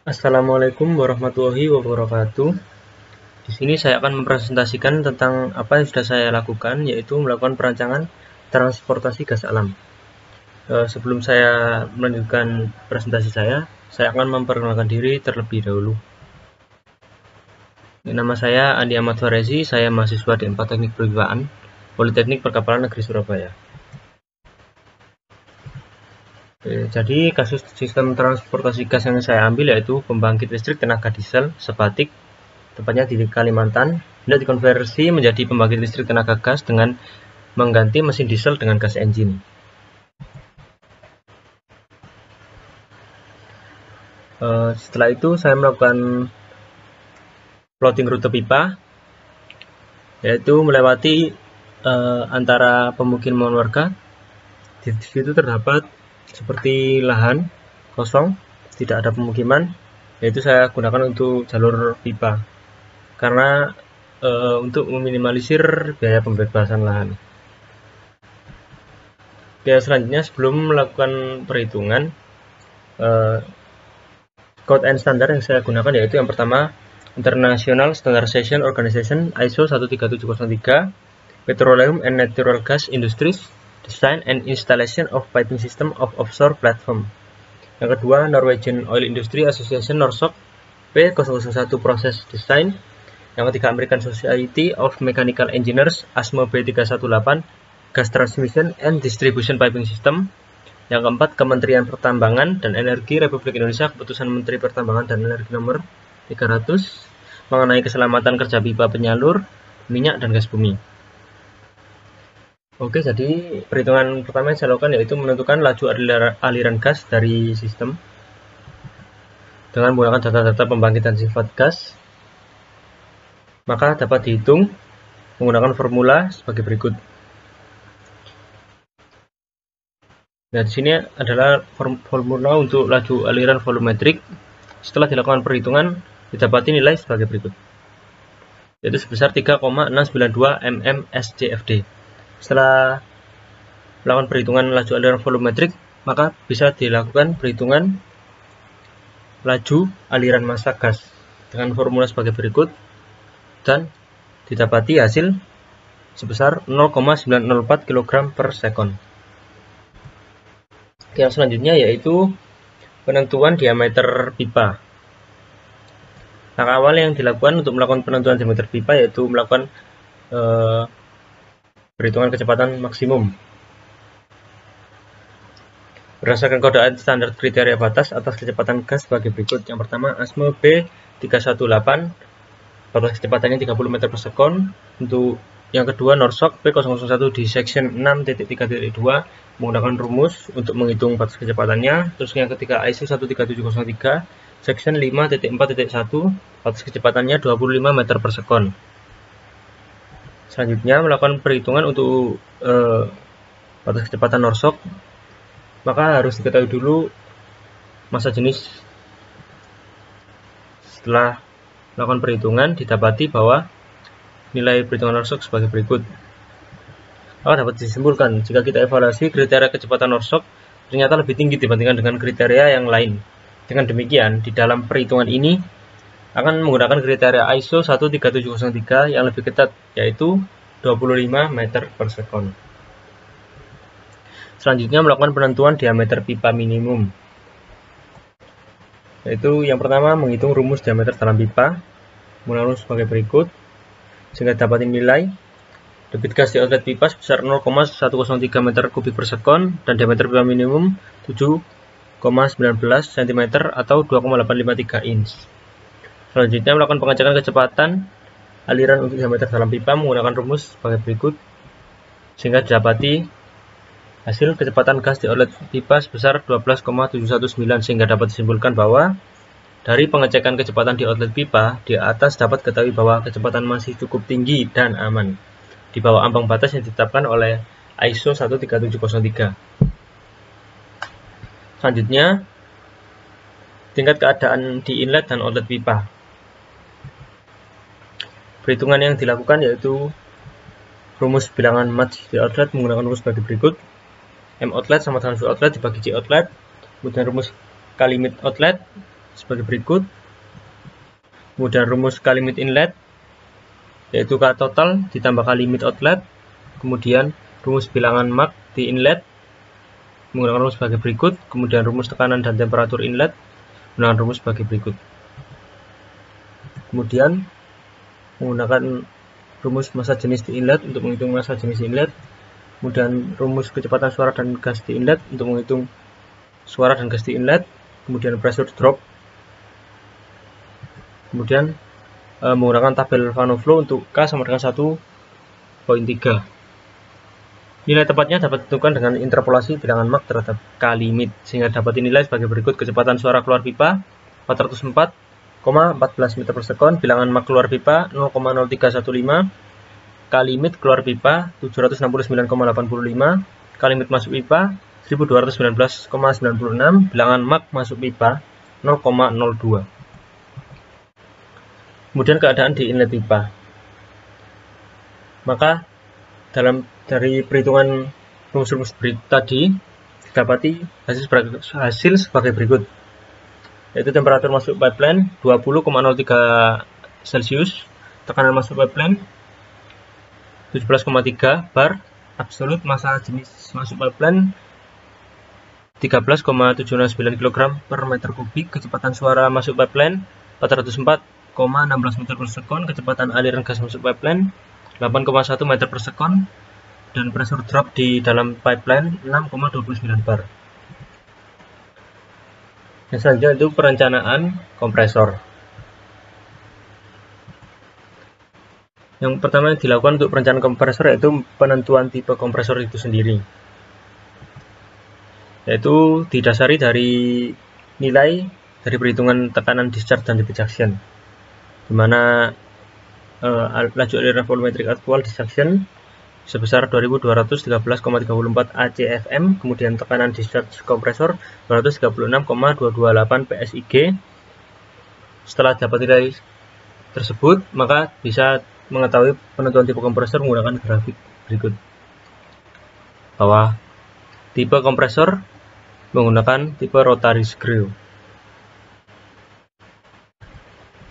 Assalamualaikum warahmatullahi wabarakatuh. Di sini saya akan mempresentasikan tentang apa yang sudah saya lakukan, yaitu melakukan perancangan transportasi gas alam. Sebelum saya melanjutkan presentasi saya akan memperkenalkan diri terlebih dahulu. Nama saya Andi Ahmad Farezi, saya mahasiswa D4 Teknik Perwibaan, Politeknik Perkapalan Negeri Surabaya. Jadi kasus sistem transportasi gas yang saya ambil yaitu pembangkit listrik tenaga diesel Sebatik, tepatnya di Kalimantan, hendak dikonversi menjadi pembangkit listrik tenaga gas dengan mengganti mesin diesel dengan gas engine. Setelah itu saya melakukan plotting rute pipa, yaitu melewati antara pemukiman warga. Di situ terdapat seperti lahan kosong, tidak ada pemukiman, yaitu saya gunakan untuk jalur pipa karena untuk meminimalisir biaya pembebasan lahan. Oke, selanjutnya sebelum melakukan perhitungan, code and standar yang saya gunakan yaitu yang pertama International Standardization Organization ISO 13703 Petroleum and Natural Gas Industries Design and Installation of Piping System of Offshore Platform. Yang kedua Norwegian Oil Industry Association NORSOC P001 Process Design. Yang ketiga American Society of Mechanical Engineers ASME B318 Gas Transmission and Distribution Piping System. Yang keempat Kementerian Pertambangan dan Energi Republik Indonesia Keputusan Menteri Pertambangan dan Energi Nomor 300 mengenai keselamatan kerja pipa penyalur minyak dan gas bumi. Oke, jadi perhitungan pertama yang saya lakukan yaitu menentukan laju aliran gas dari sistem dengan menggunakan data-data pembangkitan sifat gas. Maka dapat dihitung menggunakan formula sebagai berikut. Nah, di sini adalah formula untuk laju aliran volumetrik. Setelah dilakukan perhitungan, didapati nilai sebagai berikut, yaitu sebesar 3,692 mm SCFD. Setelah melakukan perhitungan laju aliran volumetrik, maka bisa dilakukan perhitungan laju aliran massa gas dengan formula sebagai berikut, dan didapati hasil sebesar 0,904 kg per sekon. Yang selanjutnya yaitu penentuan diameter pipa. Langkah awal yang dilakukan untuk melakukan penentuan diameter pipa yaitu melakukan perhitungan kecepatan maksimum berdasarkan kode standar kriteria batas atas kecepatan gas sebagai berikut. Yang pertama ASME B318, batas kecepatannya 30 meter per sekon. Untuk yang kedua NORSOC P001 di section 6.3.2 menggunakan rumus untuk menghitung batas kecepatannya. Terus yang ketiga ISO 13703 section 5.4.1, batas kecepatannya 25 meter per sekon. Selanjutnya melakukan perhitungan untuk batas kecepatan NORSOC, maka harus diketahui dulu massa jenis. Setelah melakukan perhitungan, didapati bahwa nilai perhitungan NORSOC sebagai berikut. Maka dapat disimpulkan jika kita evaluasi kriteria kecepatan NORSOC ternyata lebih tinggi dibandingkan dengan kriteria yang lain. Dengan demikian, di dalam perhitungan ini akan menggunakan kriteria ISO 13703 yang lebih ketat, yaitu 25 meter per sekon. Selanjutnya melakukan penentuan diameter pipa minimum, yaitu yang pertama menghitung rumus diameter dalam pipa menggunakan sebagai berikut, sehingga dapat nilai debit gas di outlet pipa sebesar 0,103 meter kubik per sekon dan diameter pipa minimum 7,19 cm atau 2,853 inch. Selanjutnya melakukan pengecekan kecepatan aliran untuk diameter dalam pipa menggunakan rumus sebagai berikut, sehingga didapati hasil kecepatan gas di outlet pipa sebesar 12,719, sehingga dapat disimpulkan bahwa dari pengecekan kecepatan di outlet pipa di atas dapat ketahui bahwa kecepatan masih cukup tinggi dan aman di bawah ambang batas yang ditetapkan oleh ISO 13703. Selanjutnya tingkat keadaan di inlet dan outlet pipa. Perhitungan yang dilakukan yaitu rumus bilangan match di outlet menggunakan rumus sebagai berikut. M outlet sama dengan V outlet dibagi J outlet. Kemudian rumus K limit outlet sebagai berikut. Kemudian rumus K limit inlet, yaitu K total ditambah K limit outlet. Kemudian rumus bilangan Mach di inlet menggunakan rumus sebagai berikut. Kemudian rumus tekanan dan temperatur inlet menggunakan rumus sebagai berikut. Kemudian menggunakan rumus massa jenis di inlet untuk menghitung massa jenis inlet. Kemudian rumus kecepatan suara dan gas di inlet untuk menghitung suara dan gas di inlet. Kemudian pressure drop. Kemudian menggunakan tabel Van Flow untuk K sama dengan 1,3. Nilai tepatnya dapat ditentukan dengan interpolasi bilangan Mach terhadap K limit, sehingga dapat dinilai sebagai berikut. Kecepatan suara keluar pipa 404,14 meter per sekon, bilangan Mach keluar pipa 0,0315, K limit keluar pipa 769,85, K limit masuk pipa 1219,96, bilangan Mach masuk pipa 0,02. Kemudian keadaan di inlet pipa. Maka dari perhitungan rumus-rumus tadi didapati hasil sebagai berikut, yaitu temperatur masuk pipeline 20,03 Celcius, tekanan masuk pipeline 17,3 bar, absolut massa jenis masuk pipeline 13,769 kg per meter kubik, kecepatan suara masuk pipeline 404,16 meter per sekon, kecepatan aliran gas masuk pipeline 8,1 meter per sekon, dan pressure drop di dalam pipeline 6,29 bar. Yang selanjutnya itu perencanaan kompresor. Yang pertama yang dilakukan untuk perencanaan kompresor yaitu penentuan tipe kompresor itu sendiri, yaitu didasari dari nilai dari perhitungan tekanan discharge dan debit suction, di mana laju aliran volumetric actual suction sebesar 2213,34 ACFM, kemudian tekanan discharge kompresor 236,228 PSIG. Setelah dapat nilai tersebut, maka bisa mengetahui penentuan tipe kompresor menggunakan grafik berikut. Bahwa tipe kompresor menggunakan tipe rotary screw.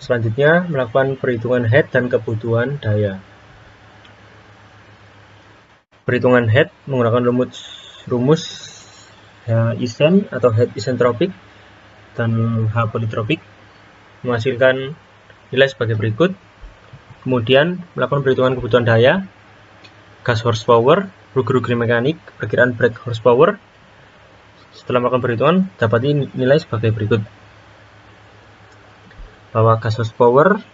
Selanjutnya, melakukan perhitungan head dan kebutuhan daya. Perhitungan head menggunakan rumus Isen atau head isentropik dan H polytropic menghasilkan nilai sebagai berikut. Kemudian melakukan perhitungan kebutuhan daya, gas horsepower, rugi-rugi mekanik, perkiraan brake horsepower. Setelah melakukan perhitungan, dapat nilai sebagai berikut. Bahwa gas horsepower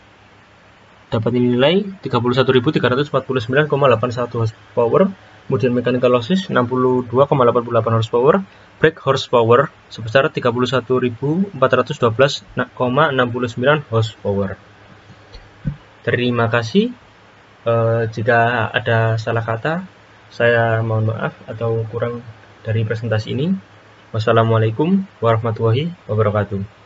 dapat dinilai 31.349,81 horsepower, kemudian mechanical losses 62,88 horsepower, brake horsepower sebesar 31.412,69 horsepower. Terima kasih. Jika ada salah kata, saya mohon maaf atau kurang dari presentasi ini. Wassalamualaikum warahmatullahi wabarakatuh.